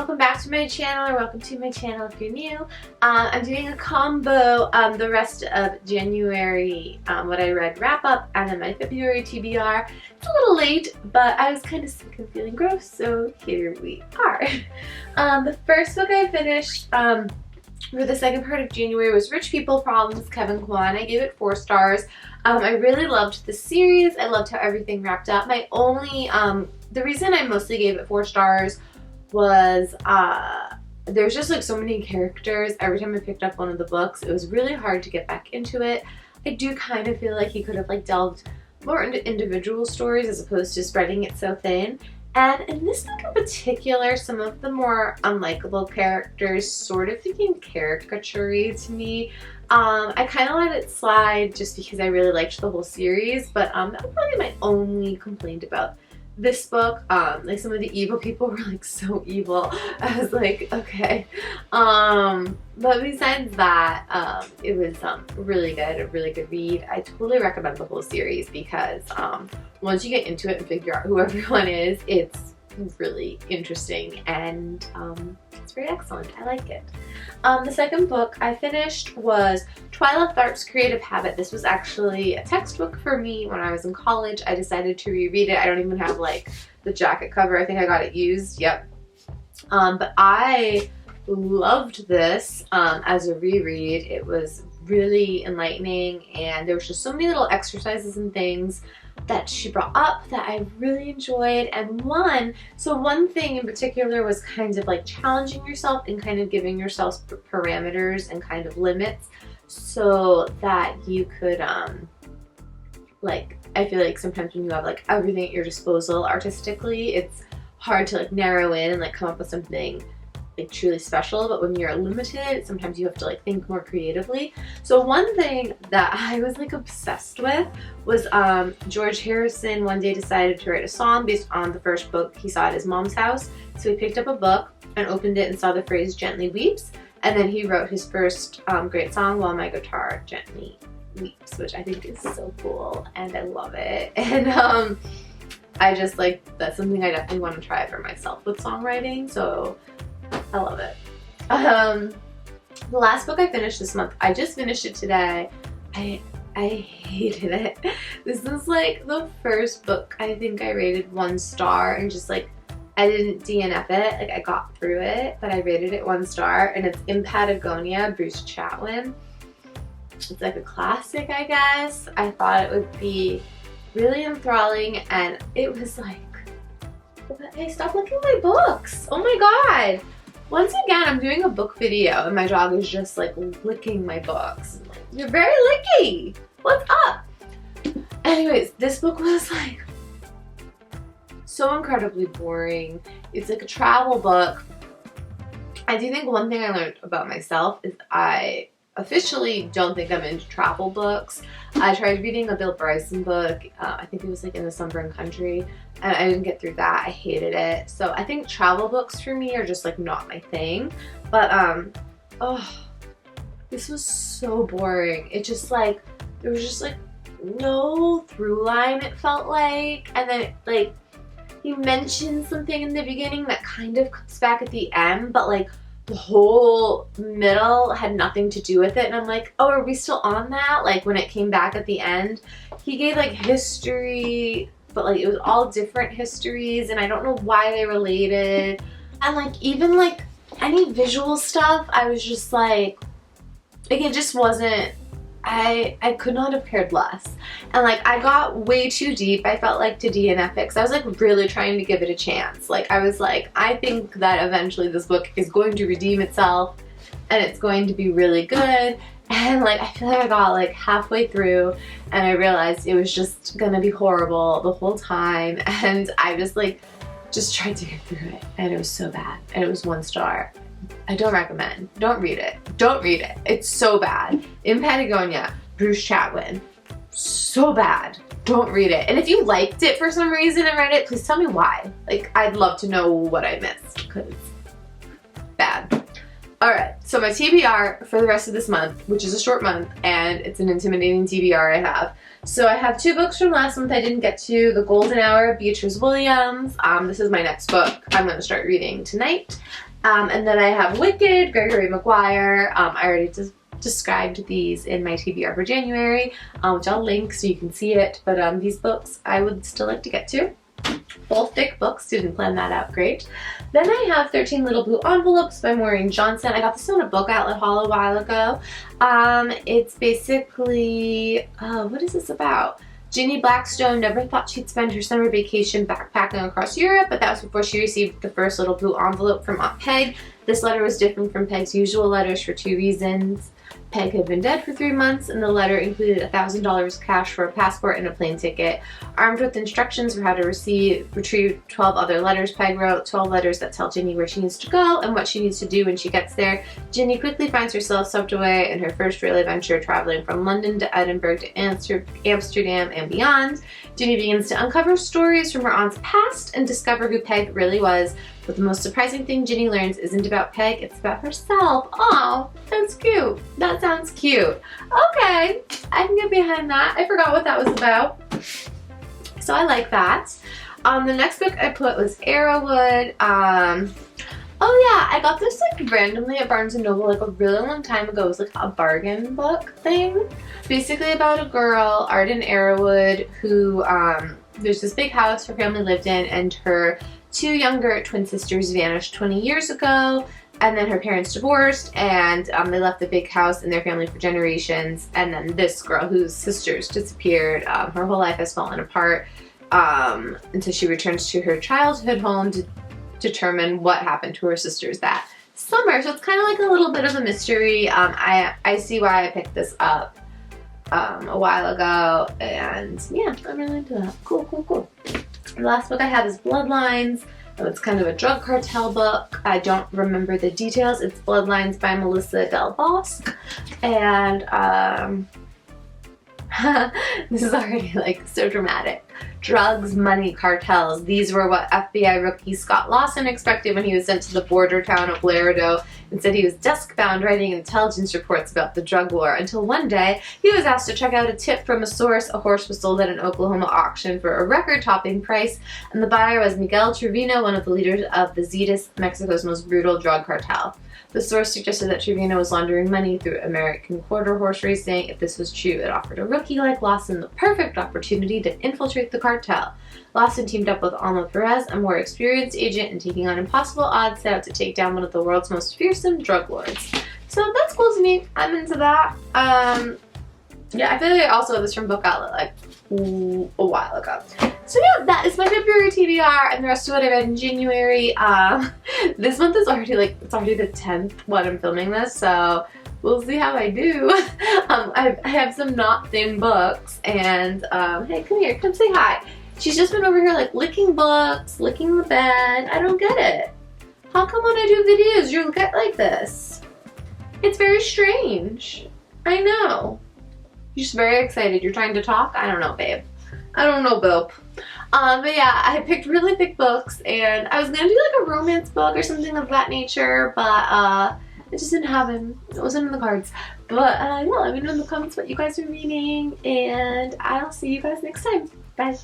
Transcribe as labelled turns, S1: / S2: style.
S1: welcome back to my channel, or welcome to my channel if you're new. I'm doing a combo, the rest of January, what I read wrap up, and then my February TBR. It's a little late, but I was kind of sick and feeling gross, so here we are. The first book I finished for the second part of January was Rich People Problems, Kevin Kwan. I gave it 4 stars. I really loved the series. I loved how everything wrapped up. My only, the reason I mostly gave it 4 stars was there's just like so many characters. Every time I picked up one of the books, it was really hard to get back into it. I do kind of feel like he could have like delved more into individual stories as opposed to spreading it so thin. And in this book in particular, some of the more unlikable characters sort of became caricature-y to me. I kind of let it slide just because I really liked the whole series, but that was probably my only complaint about this book. Like some of the evil people were like so evil. I was like, okay. But besides that, it was really good, a really good read. I totally recommend the whole series because once you get into it and figure out who everyone is, it's really interesting and it's very excellent. I like it. The second book I finished was Twyla Tharp's Creative Habit. This was actually a textbook for me when I was in college. I decided to reread it. I don't even have like the jacket cover. I think I got it used. Yep. But I loved this as a reread. It was really enlightening and there was just so many little exercises and things that she brought up that I really enjoyed. And one thing in particular was kind of like challenging yourself and kind of giving yourself parameters and kind of limits so that you could like, I feel like sometimes when you have like everything at your disposal artistically, it's hard to like narrow in and like come up with something like truly special, but when you're limited, sometimes you have to like think more creatively. So one thing that I was like obsessed with was George Harrison one day decided to write a song based on the first book he saw at his mom's house. So he picked up a book and opened it and saw the phrase "gently weeps," and then he wrote his first great song, "While My Guitar Gently Weeps," which I think is so cool and I love it. And I just like, that's something I definitely want to try for myself with songwriting, so I love it. The last book I finished this month, I just finished it today. I hated it. This is like the first book I think I rated 1 star and just like, I didn't DNF it. Like I got through it, but I rated it 1 star, and it's In Patagonia, Bryce Chatwin. It's like a classic, I guess. I thought it would be really enthralling, and it was like, hey, stop licking my books. Oh my god. Once again, I'm doing a book video and my dog is just like licking my books. I'm like, you're very licky. What's up? Anyways, this book was like so incredibly boring. It's like a travel book. I do think one thing I learned about myself is I officially don't think I'm into travel books. I tried reading a Bill Bryson book. I think it was like In the Sunburned Country, and I didn't get through that. I hated it. So I think travel books for me are just like not my thing. But oh, this was so boring. It just like, there was just like no through line, it felt like. And then like he mentioned something in the beginning that kind of comes back at the end, but like the whole middle had nothing to do with it. And I'm like, oh, are we still on that? Like when it came back at the end, he gave like history, but like it was all different histories and I don't know why they related. And like even like any visual stuff, I was just like it just wasn't, I could not have cared less. And like I got way too deep, I felt like, to DNF it, because I was like really trying to give it a chance. Like I was like, I think that eventually this book is going to redeem itself and it's going to be really good. And like I feel like I got like halfway through and I realized it was just gonna be horrible the whole time, and I just like tried to get through it and it was so bad, and it was 1 star. I don't recommend. Don't read it. Don't read it. It's so bad. In Patagonia, Bryce Chatwin. So bad. Don't read it. And if you liked it for some reason and read it, please tell me why. Like, I'd love to know what I missed, because bad. Alright, so my TBR for the rest of this month, which is a short month, and it's an intimidating TBR I have. So I have 2 books from last month I didn't get to. The Golden Hour, Beatriz Williams. This is my next book I'm going to start reading tonight. And then I have Wicked, Gregory, Maguire. I already described these in my TBR for January, which I'll link so you can see it. But these books I would still like to get to. Both thick books, didn't plan that out great. Then I have 13 Little Blue Envelopes by Maureen Johnson. I got this on a book outlet haul a while ago. It's basically, what is this about? Ginny Blackstone never thought she'd spend her summer vacation backpacking across Europe, but that was before she received the first little blue envelope from Aunt Peg. This letter was different from Peg's usual letters for 2 reasons. Peg had been dead for 3 months, and the letter included $1,000 cash for a passport and a plane ticket. Armed with instructions for how to retrieve 12 other letters Peg wrote, 12 letters that tell Ginny where she needs to go and what she needs to do when she gets there. Ginny quickly finds herself swept away in her first real adventure, traveling from London to Edinburgh to Amsterdam and beyond. Ginny begins to uncover stories from her aunt's past and discover who Peg really was. But the most surprising thing Ginny learns isn't about Peg, it's about herself. Oh, that's cute. That sounds cute. Okay, I can get behind that. I forgot what that was about. So I like that. The next book I put was Arrowood. Oh yeah, I got this like randomly at Barnes & Noble like a really long time ago. It was like a bargain book thing. Basically about a girl, Arden Arrowood, who there's this big house her family lived in, and her 2 younger twin sisters vanished 20 years ago, and then her parents divorced, and they left the big house in their family for generations, and then this girl whose sisters disappeared, her whole life has fallen apart until she returns to her childhood home to determine what happened to her sisters that summer. So it's kind of like a little bit of a mystery. I see why I picked this up a while ago, and yeah, I'm really into that. Cool. The last book I have is Bloodlines. It's kind of a drug cartel book. I don't remember the details. It's Bloodlines by Melissa Del Bosque. And this is already like so dramatic. Drugs, money, cartels. These were what FBI rookie Scott Lawson expected when he was sent to the border town of Laredo. Instead, he was desk-bound writing intelligence reports about the drug war until one day he was asked to check out a tip from a source. A horse was sold at an Oklahoma auction for a record-topping price, and the buyer was Miguel Trevino, one of the leaders of the Zetas, Mexico's most brutal drug cartel. The source suggested that Trevino was laundering money through American quarter horse racing. If this was true, it offered a rookie like Lawson the perfect opportunity to infiltrate the cartel. Lawson teamed up with Alma Perez, a more experienced agent, and taking on impossible odds set out to take down one of the world's most fearsome drug lords. So that's cool to me. I'm into that. Yeah, I feel like I also have this from Book Outlet like a while ago. So yeah, that is my February TBR, and the rest of what I read in January. This month is already it's already the 10th when I'm filming this, so we'll see how I do. I have some not thin books, and hey, come here, come say hi. She's just been over here like licking books, licking the bed. I don't get it. How come when I do videos you get like this? It's very strange. I know. You're just very excited. You're trying to talk? I don't know, babe. I don't know, Boop. But yeah, I picked really thick books, and I was gonna do like a romance book or something of that nature, but I just didn't have him. It wasn't in the cards. But yeah, let me know in the comments what you guys are reading, and I'll see you guys next time. Bye.